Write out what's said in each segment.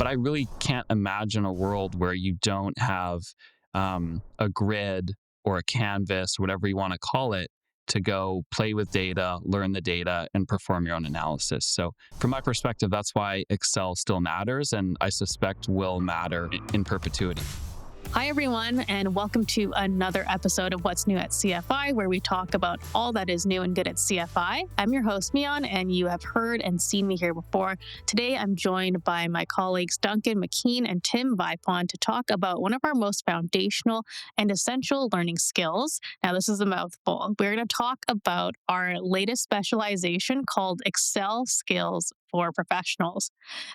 But I really can't imagine a world where you don't have a grid or a canvas, whatever you want to call it, to go play with data, learn the data, and perform your own analysis. So, from my perspective, that's why Excel still matters, and I suspect will matter in perpetuity. Hi, everyone, and welcome to another episode of What's New at CFI, where we talk about all that is new and good at CFI. I'm your host, Mian, and you have heard and seen me here before. Today, I'm joined by my colleagues Duncan McKean and Tim Vipond to talk about one of our most foundational and essential learning skills. Now, this is a mouthful. We're going to talk about our latest specialization called Excel Skills for Professionals.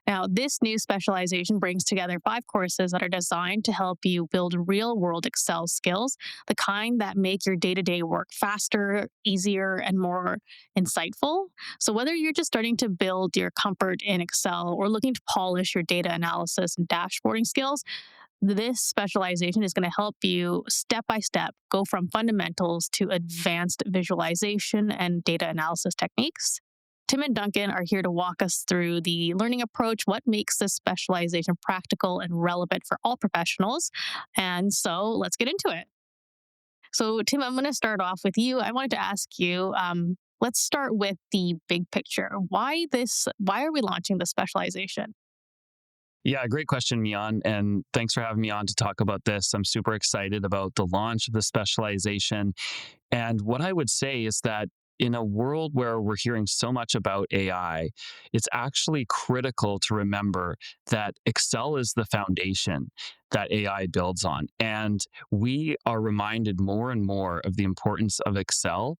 Now, this new specialization brings together 5 courses that are designed to help you build real-world Excel skills, the kind that make your day-to-day work faster, easier, and more insightful. So whether you're just starting to build your comfort in Excel or looking to polish your data analysis and dashboarding skills, this specialization is going to help you step by step go from fundamentals to advanced visualization and data analysis techniques. Tim and Duncan are here to walk us through the learning approach, what makes this specialization practical and relevant for all professionals. And so let's get into it. So, Tim, I'm going to start off with you. I wanted to ask you, let's start with the big picture. Why this? Why are we launching this specialization? Yeah, great question, Mian. And thanks for having me on to talk about this. I'm super excited about the launch of the specialization. And what I would say is that in a world where we're hearing so much about AI, it's actually critical to remember that Excel is the foundation that AI builds on. And we are reminded more and more of the importance of Excel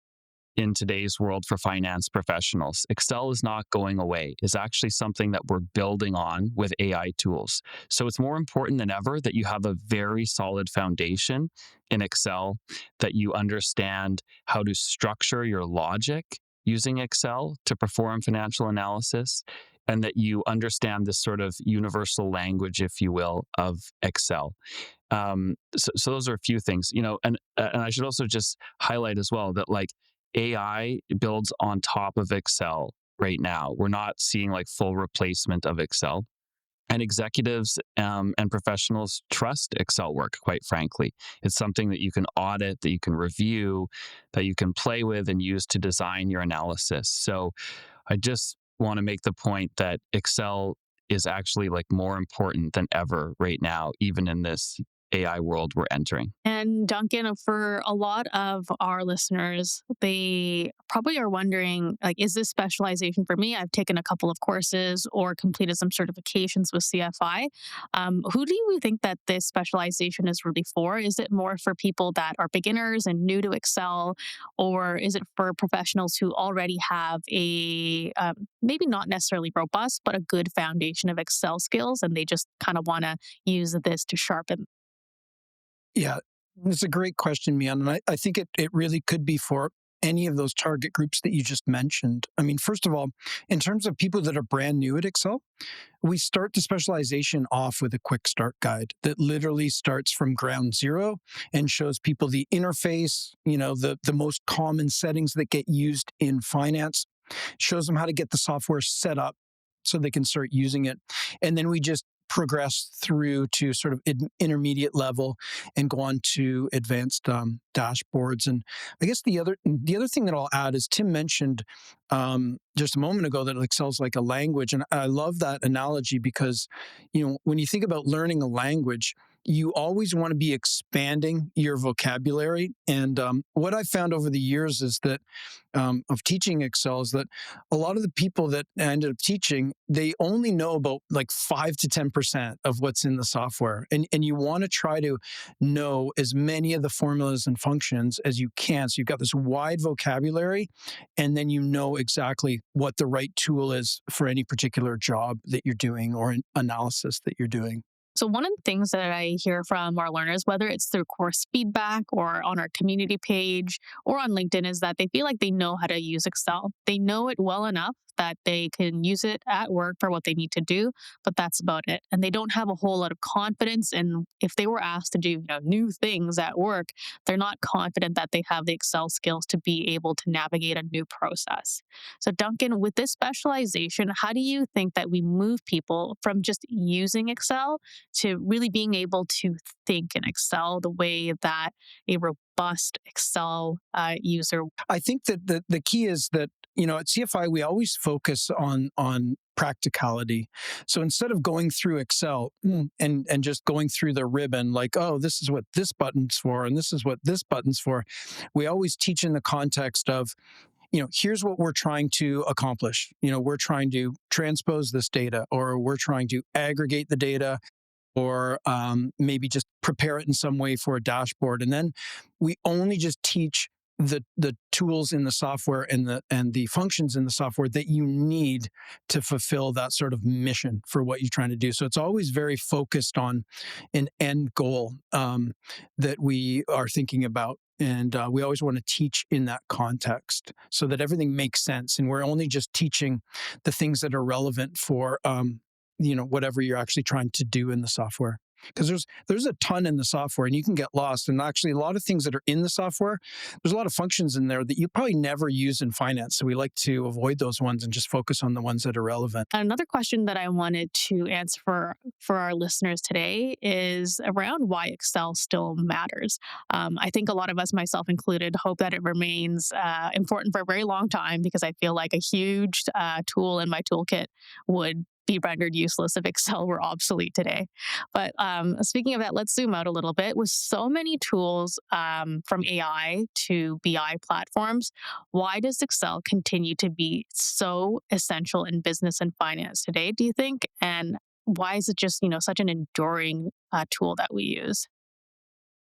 in today's world for finance professionals. Excel is not going away. It's actually something that we're building on with AI tools. So it's more important than ever that you have a very solid foundation in Excel, that you understand how to structure your logic using Excel to perform financial analysis, and that you understand this sort of universal language, if you will, of Excel. So those are a few things, and I should also just highlight as well that like AI builds on top of Excel right now. We're not seeing like full replacement of Excel. And executives and professionals trust Excel work, quite frankly. It's something that you can audit, that you can review, that you can play with and use to design your analysis. So I just want to make the point that Excel is actually like more important than ever right now, even in this AI world we're entering. And Duncan, for a lot of our listeners, they probably are wondering, like, is this specialization for me? I've taken a couple of courses or completed some certifications with CFI. Who do you think that this specialization is really for? Is it more for people that are beginners and new to Excel, or is it for professionals who already have a maybe not necessarily robust, but a good foundation of Excel skills, and they just kind of want to use this to sharpen? Yeah, it's a great question, Mian. And I think it really could be for any of those target groups that you just mentioned. I mean, first of all, in terms of people that are brand new at Excel, we start the specialization off with a quick start guide that literally starts from ground zero and shows people the interface, the most common settings that get used in finance, shows them how to get the software set up so they can start using it. And then we just progress through to sort of intermediate level and go on to advanced dashboards. And I guess the other thing that I'll add is Tim mentioned just a moment ago that Excel's like a language, and I love that analogy because when you think about learning a language, you always want to be expanding your vocabulary. And what I've found over the years is that of teaching Excel is that a lot of the people that I ended up teaching, they only know about like 5 to 10% of what's in the software. And you want to try to know as many of the formulas and functions as you can. So you've got this wide vocabulary, and then you know exactly what the right tool is for any particular job that you're doing or an analysis that you're doing. So one of the things that I hear from our learners, whether it's through course feedback or on our community page or on LinkedIn, is that they feel like they know how to use Excel. They know it well enough that they can use it at work for what they need to do, but that's about it. And they don't have a whole lot of confidence. And if they were asked to do, new things at work, they're not confident that they have the Excel skills to be able to navigate a new process. So, Duncan, with this specialization, how do you think that we move people from just using Excel to really being able to think in Excel the way that a robust Excel user? I think that the key is that, at CFI we always focus on practicality. So instead of going through Excel and just going through the ribbon like, oh, this is what this button's for and this is what this button's for, we always teach in the context of, here's what we're trying to accomplish. We're trying to transpose this data, or we're trying to aggregate the data, or maybe just prepare it in some way for a dashboard. And then we only just teach the tools in the software and the functions in the software that you need to fulfill that sort of mission for what you're trying to do. So it's always very focused on an end goal that we are thinking about. And we always want to teach in that context so that everything makes sense. And we're only just teaching the things that are relevant for whatever you're actually trying to do in the software, because there's a ton in the software and you can get lost. And actually a lot of things that are in the software, there's a lot of functions in there that you probably never use in finance, so we like to avoid those ones and just focus on the ones that are relevant. Another question that I wanted to answer for our listeners today is around why Excel still matters. I think a lot of us, myself included, hope that it remains important for a very long time, because I feel like a huge tool in my toolkit would be rendered useless if Excel were obsolete today. But speaking of that, let's zoom out a little bit. With so many tools from AI to BI platforms, why does Excel continue to be so essential in business and finance today, do you think? And why is it just, such an enduring tool that we use?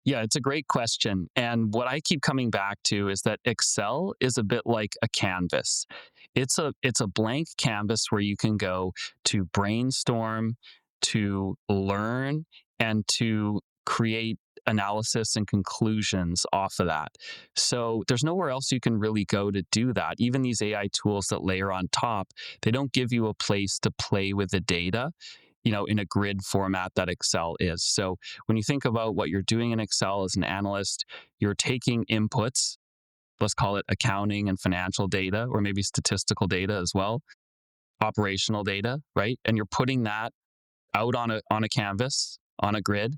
Yeah, it's a great question. And what I keep coming back to is that Excel is a bit like a canvas. It's a blank canvas where you can go to brainstorm, to learn, and to create analysis and conclusions off of that. So there's nowhere else you can really go to do that. Even these AI tools that layer on top, they don't give you a place to play with the data, in a grid format that Excel is. So when you think about what you're doing in Excel as an analyst, you're taking inputs, let's call it accounting and financial data, or maybe statistical data as well, operational data, right? And you're putting that out on a canvas, on a grid,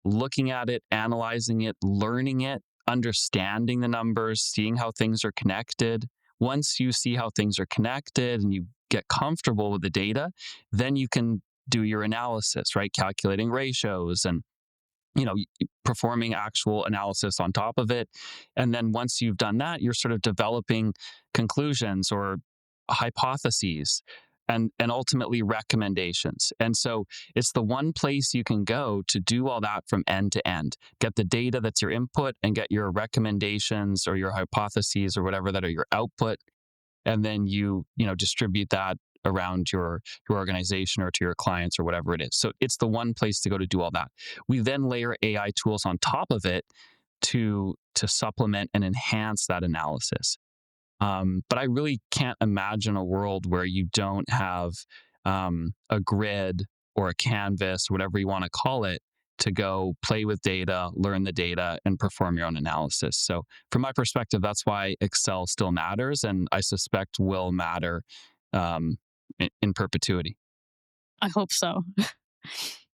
looking at it, analyzing it, learning it, understanding the numbers, seeing how things are connected. Once you see how things are connected and you get comfortable with the data, then you can do your analysis, right? Calculating ratios and you know performing actual analysis on top of it. And then once you've done that, you're sort of developing conclusions or hypotheses and ultimately recommendations. And so it's the one place you can go to do all that from end to end, get the data that's your input and get your recommendations or your hypotheses or whatever that are your output, and then you distribute that around your organization or to your clients or whatever it is. So it's the one place to go to do all that. We then layer AI tools on top of it to supplement and enhance that analysis. But I really can't imagine a world where you don't have a grid or a canvas, whatever you want to call it, to go play with data, learn the data, and perform your own analysis. So, from my perspective, that's why Excel still matters, and I suspect will matter in perpetuity. I hope so.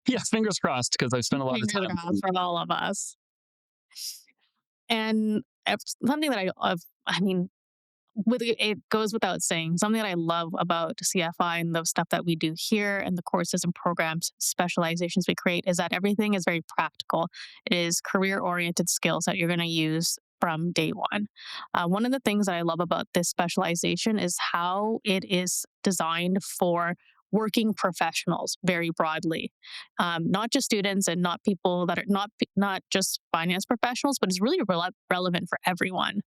Yes, fingers crossed, because I've spent a lot of Fingers time. crossed for all of us. And something that I mean, it goes without saying, something that I love about CFI and the stuff that we do here and the courses and programs, specializations we create, is that everything is very practical. It is career oriented skills that you're going to use from day one. One of the things that I love about this specialization is how it is designed for working professionals very broadly, not just students and not people that are not just finance professionals, but it's really relevant for everyone.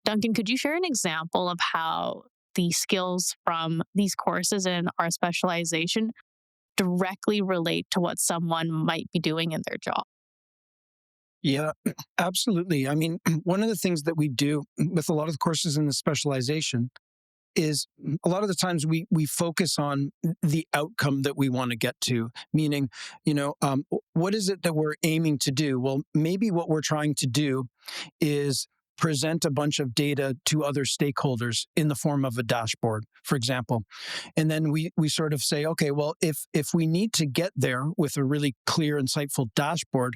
Duncan, could you share an example of how the skills from these courses in our specialization directly relate to what someone might be doing in their job? Yeah, absolutely. I mean, one of the things that we do with a lot of the courses in the specialization is a lot of the times we focus on the outcome that we want to get to, meaning, what is it that we're aiming to do? Well, maybe what we're trying to do is present a bunch of data to other stakeholders in the form of a dashboard, for example. And then we sort of say, okay, well, if we need to get there with a really clear, insightful dashboard,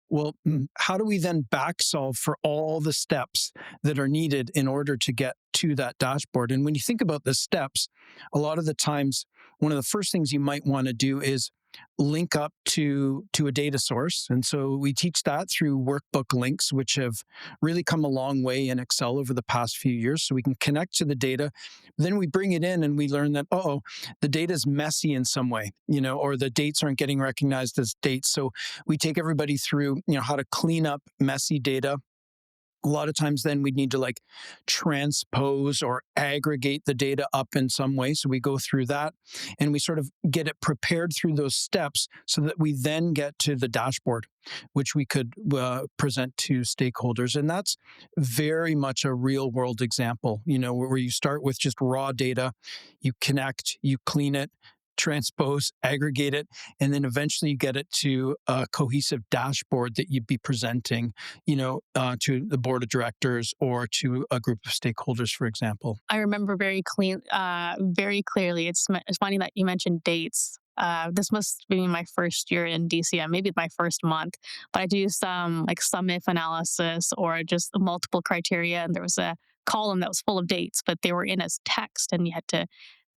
well, how do we then back solve for all the steps that are needed in order to get to that dashboard? And when you think about the steps, a lot of the times, one of the first things you might want to do is link up to a data source. And so we teach that through workbook links, which have really come a long way in Excel over the past few years. So we can connect to the data. Then we bring it in and we learn that, the data is messy in some way, or the dates aren't getting recognized as dates. So we take everybody through, how to clean up messy data. A lot of times then we'd need to transpose or aggregate the data up in some way. So we go through that and we sort of get it prepared through those steps so that we then get to the dashboard, which we could present to stakeholders. And that's very much a real world example, where you start with just raw data, you connect, you clean it, transpose, aggregate it, and then eventually you get it to a cohesive dashboard that you'd be presenting, to the board of directors or to a group of stakeholders, for example. I remember very clearly. It's funny that you mentioned dates. This must be my first year in DCM, maybe my first month, but I do some like sum if analysis or just multiple criteria. And there was a column that was full of dates, but they were in as text and you had to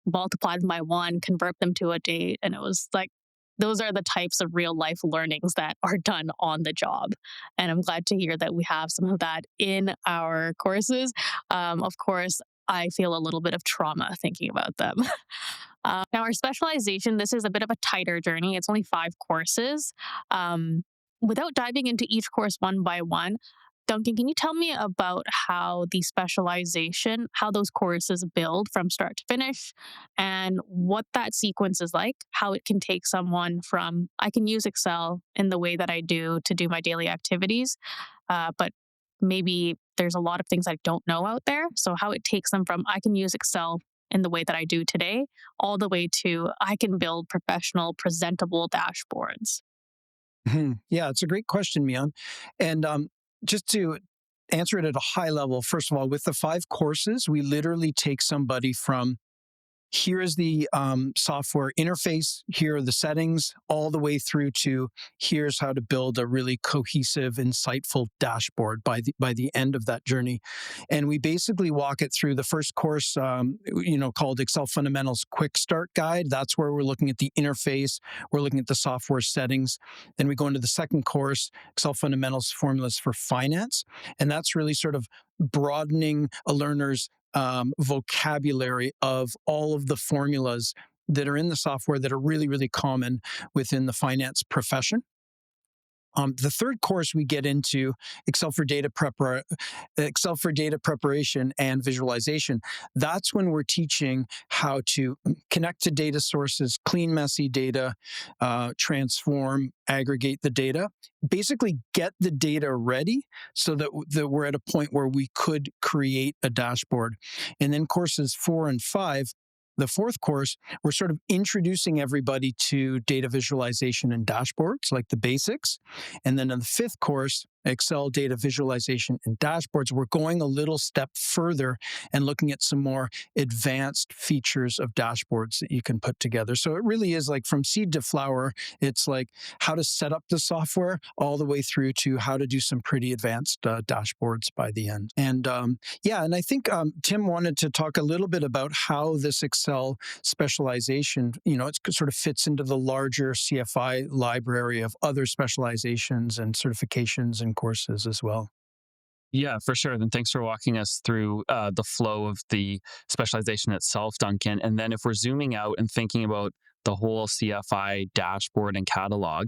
multiply them by one, convert them to a date. And it was like, those are the types of real life learnings that are done on the job. And I'm glad to hear that we have some of that in our courses. Of course, I feel a little bit of trauma thinking about them. Now, our specialization, this is a bit of a tighter journey. It's only 5 courses. Without diving into each course one by one, Duncan, can you tell me about how the specialization, how those courses build from start to finish, and what that sequence is like, how it can take someone from, I can use Excel in the way that I do to do my daily activities, but maybe there's a lot of things I don't know out there. So, how it takes them from, I can use Excel in the way that I do today, all the way to, I can build professional, presentable dashboards. Yeah, it's a great question, Mian. And just to answer it at a high level, first of all, with the 5 courses, we literally take somebody from here is the software interface, here are the settings, all the way through to here's how to build a really cohesive, insightful dashboard by the end of that journey. And we basically walk it through the first course, called Excel Fundamentals Quick Start Guide. That's where we're looking at the interface, we're looking at the software settings. Then we go into the second course, Excel Fundamentals Formulas for Finance, and that's really sort of broadening a learner's vocabulary of all of the formulas that are in the software that are really, really common within the finance profession. The third course we get into Excel for data preparation and visualization. That's when we're teaching how to connect to data sources, clean messy data, transform, aggregate the data, basically get the data ready so that we're at a point where we could create a dashboard. And then courses 4 and 5. The fourth course, we're sort of introducing everybody to data visualization and dashboards, like the basics. And then in the fifth course, Excel data visualization and dashboards, we're going a little step further and looking at some more advanced features of dashboards that you can put together. So it really is like from seed to flower. It's like how to set up the software all the way through to how to do some pretty advanced dashboards by the end. And and I think Tim wanted to talk a little bit about how this Excel specialization, it sort of fits into the larger CFI library of other specializations and certifications and courses as well. Yeah, for sure. Then thanks for walking us through the flow of the specialization itself, Duncan. And then if we're zooming out and thinking about the whole CFI dashboard and catalog,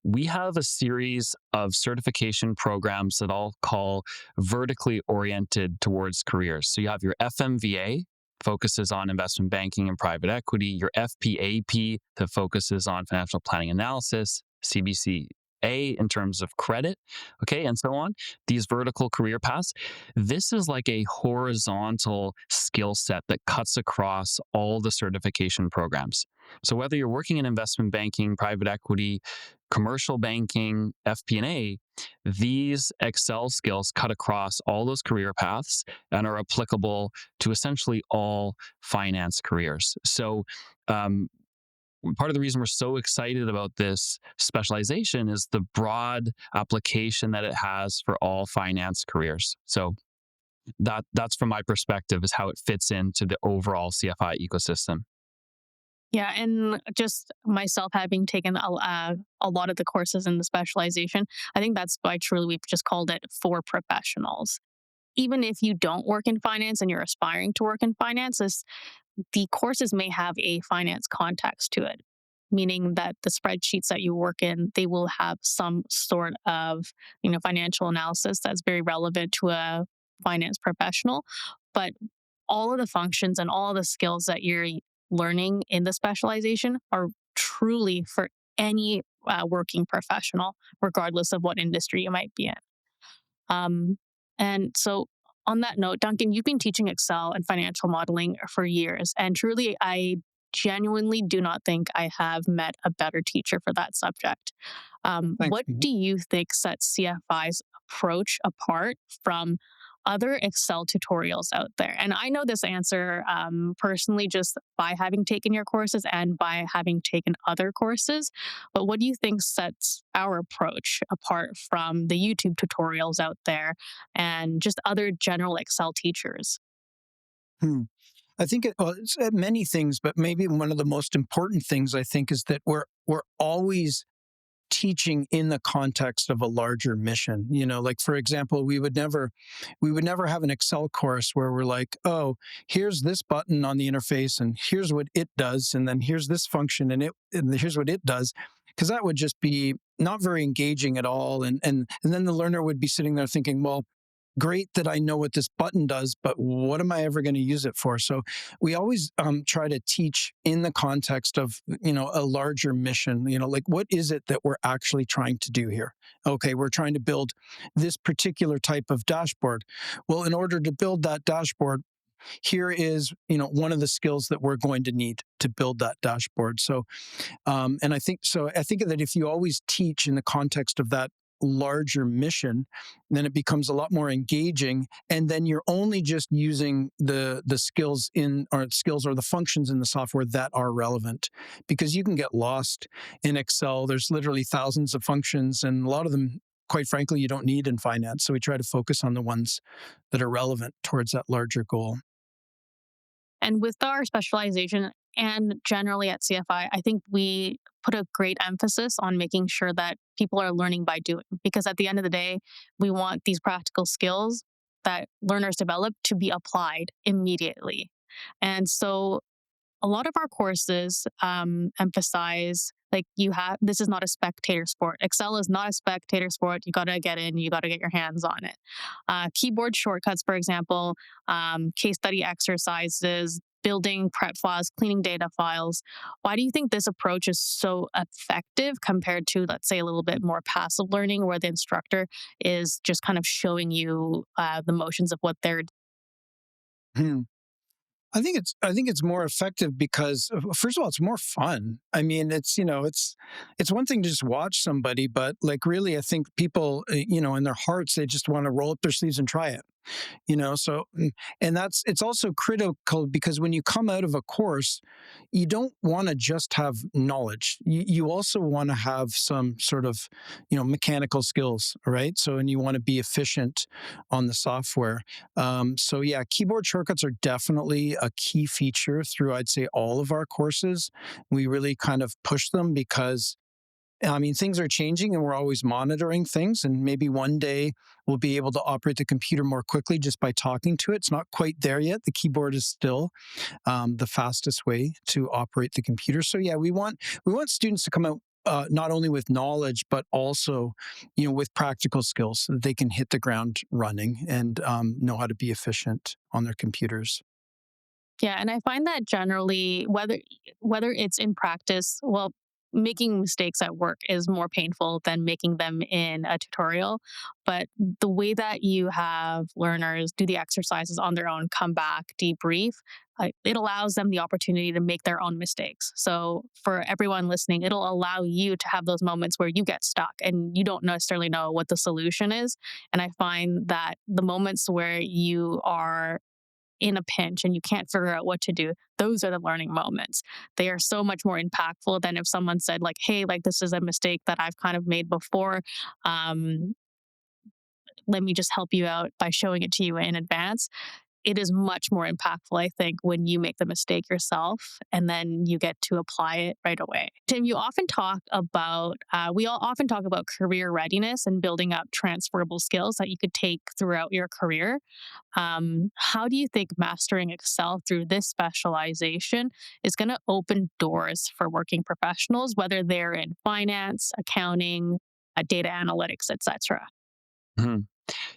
we have a series of certification programs that I'll call vertically oriented towards careers. So you have your FMVA, focuses on investment banking and private equity, your FPAP that focuses on financial planning analysis, CBC A in terms of credit, okay, and so on, these vertical career paths. This is like a horizontal skill set that cuts across all the certification programs. So whether you're working in investment banking, private equity, commercial banking, FP&A, these Excel skills cut across all those career paths and are applicable to essentially all finance careers. So, um, part of the reason we're so excited about this specialization is the broad application that it has for all finance careers. So that's from my perspective is how it fits into the overall CFI ecosystem. Yeah, and just myself having taken a lot of the courses in the specialization, I think that's why truly we've just called it for professionals. Even if you don't work in finance and you're aspiring to work in finance, the courses may have a finance context to it, meaning that the spreadsheets that you work in, they will have some sort of, financial analysis that's very relevant to a finance professional. But all of the functions and all of the skills that you're learning in the specialization are truly for any working professional, regardless of what industry you might be in. And so, on that note, Duncan, you've been teaching Excel and financial modeling for years. And truly, I genuinely do not think I have met a better teacher for that subject. Thanks. What do you think sets CFI's approach apart from other Excel tutorials out there? And I know this answer personally just by having taken your courses and by having taken other courses. But what do you think sets our approach apart from the YouTube tutorials out there and just other general Excel teachers? Hmm. I think it's many things, but maybe one of the most important things I think is that we're always teaching in the context of a larger mission. Like for example, we would never have an Excel course where we're like, oh, here's this button on the interface and here's what it does, and then here's this function and here's what it does. Because that would just be not very engaging at all. And then the learner would be sitting there thinking, well, great that I know what this button does, but what am I ever going to use it for? So we always try to teach in the context of, a larger mission, like what is it that we're actually trying to do here? Okay, we're trying to build this particular type of dashboard. Well, in order to build that dashboard, here is, one of the skills that we're going to need to build that dashboard. So and I think so. I think that if you always teach in the context of that larger mission, then it becomes a lot more engaging. And then you're only just using the skills or the functions in the software that are relevant, because you can get lost in Excel. There's literally thousands of functions, and a lot of them, quite frankly, you don't need in finance. So we try to focus on the ones that are relevant towards that larger goal. And with our specialization and generally at CFI, I think we put a great emphasis on making sure that people are learning by doing. Because at the end of the day, we want these practical skills that learners develop to be applied immediately. And so a lot of our courses emphasize like this is not a spectator sport. Excel is not a spectator sport. You got to get in, you got to get your hands on it. Keyboard shortcuts, for example, case study exercises, building prep files, cleaning data files. Why do you think this approach is so effective compared to, let's say, a little bit more passive learning where the instructor is just kind of showing you the motions of what they're. Hmm. I think it's more effective because first of all, it's more fun. I mean, it's one thing to just watch somebody, but like really, I think people, in their hearts, they just want to roll up their sleeves and try it. So and it's also critical because when you come out of a course, you don't want to just have knowledge. You also want to have some sort of mechanical skills, right? So and you want to be efficient on the software. So yeah, keyboard shortcuts are definitely a key feature through, I'd say, all of our courses. We really kind of push them because I mean, things are changing and we're always monitoring things. And maybe one day we'll be able to operate the computer more quickly just by talking to it. It's not quite there yet. The keyboard is still the fastest way to operate the computer. So yeah, we want students to come out not only with knowledge, but also, with practical skills so that they can hit the ground running and know how to be efficient on their computers. Yeah, and I find that generally, whether it's in practice, well, making mistakes at work is more painful than making them in a tutorial. But the way that you have learners do the exercises on their own, come back, debrief, it allows them the opportunity to make their own mistakes. So for everyone listening, it'll allow you to have those moments where you get stuck and you don't necessarily know what the solution is. And I find that the moments where you are in a pinch and you can't figure out what to do, those are the learning moments. They are so much more impactful than if someone said, like, hey, like, this is a mistake that I've kind of made before. Um, Let me just help you out by showing it to you in advance. It is much more impactful, I think, when you make the mistake yourself and then you get to apply it right away. Tim, you often talk about, we all often talk about career readiness and building up transferable skills that you could take throughout your career. How do you think mastering Excel through this specialization is going to open doors for working professionals, whether they're in finance, accounting, data analytics, etc.? Mhm.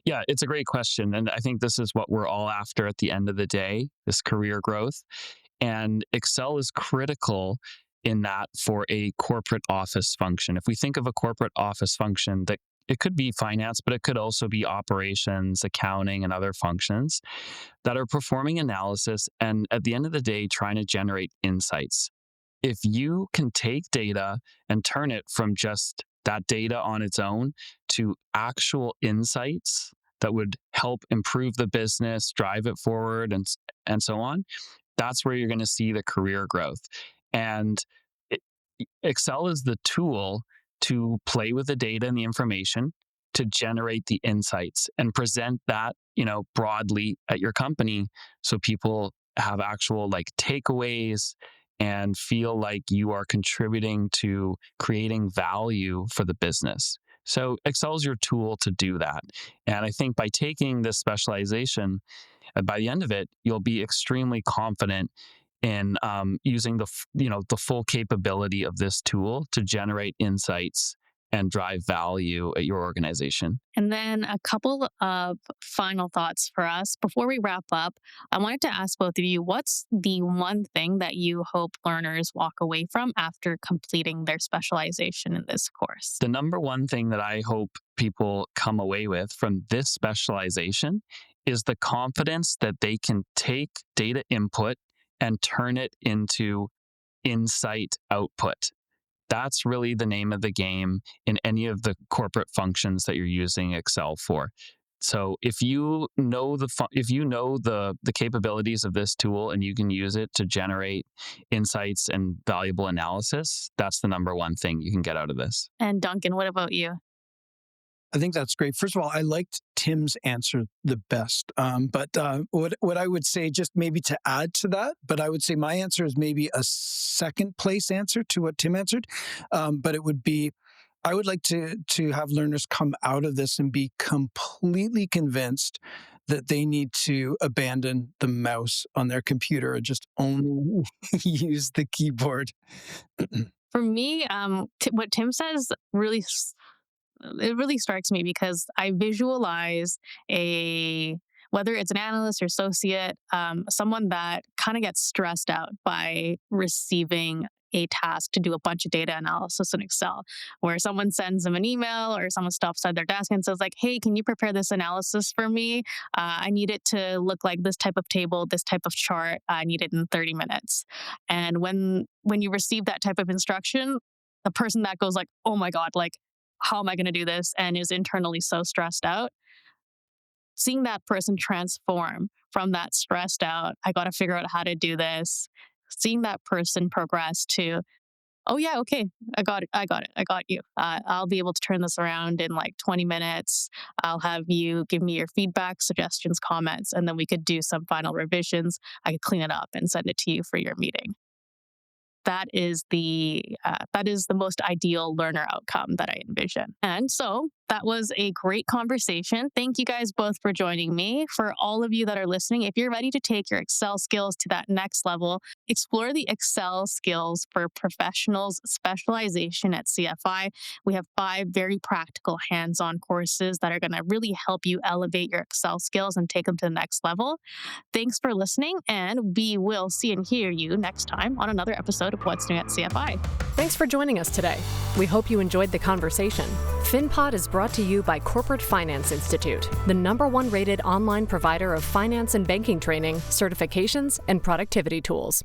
Yeah, it's a great question. And I think this is what we're all after at the end of the day, this career growth. And Excel is critical in that for a corporate office function. If we think of a corporate office function, that it could be finance, but it could also be operations, accounting, and other functions that are performing analysis and at the end of the day, trying to generate insights. If you can take data and turn it from just that data on its own to actual insights that would help improve the business, drive it forward, and so on, that's where you're going to see the career growth. And it, Excel is the tool to play with the data and the information to generate the insights and present that, broadly at your company so people have actual like takeaways and feel like you are contributing to creating value for the business. So Excel is your tool to do that. And I think by taking this specialization, by the end of it, you'll be extremely confident in using the full capability of this tool to generate insights and drive value at your organization. And then a couple of final thoughts for us. Before we wrap up, I wanted to ask both of you, what's the one thing that you hope learners walk away from after completing their specialization in this course? The number one thing that I hope people come away with from this specialization is the confidence that they can take data input and turn it into insight output. That's really the name of the game in any of the corporate functions that you're using Excel for. So if you know the capabilities of this tool and you can use it to generate insights and valuable analysis, that's the number one thing you can get out of this. And Duncan, what about you? I think that's great. First of all, I liked Tim's answer the best. But what I would say, just maybe to add to that, but I would say my answer is maybe a second place answer to what Tim answered. But it would be, I would like to have learners come out of this and be completely convinced that they need to abandon the mouse on their computer and just only use the keyboard. For me, what Tim says really it really strikes me because I visualize a whether it's an analyst or associate, someone that kind of gets stressed out by receiving a task to do a bunch of data analysis in Excel, where someone sends them an email or someone stops at their desk and says like, "Hey, can you prepare this analysis for me? I need it to look like this type of table, this type of chart. I need it in 30 minutes." And when you receive that type of instruction, the person that goes like, "Oh my god, like how am I going to do this?" and is internally so stressed out, seeing that person transform from that stressed out, I got to figure out how to do this, seeing that person progress to, oh, yeah, okay, I got it, I got you. I'll be able to turn this around in like 20 minutes. I'll have you give me your feedback, suggestions, comments, and then we could do some final revisions. I could clean it up and send it to you for your meeting. That is the most ideal learner outcome that I envision. And so That was a great conversation. Thank you guys both for joining me. For all of you that are listening, if you're ready to take your Excel skills to that next level, explore the Excel skills for Professionals Specialization at CFI. We have 5 very practical hands-on courses that are going to really help you elevate your Excel skills and take them to the next level. Thanks for listening, and we will see and hear you next time on another episode of What's New at CFI. Thanks for joining us today. We hope you enjoyed the conversation. FinPod is brought to you by Corporate Finance Institute, the #1 rated online provider of finance and banking training, certifications, and productivity tools.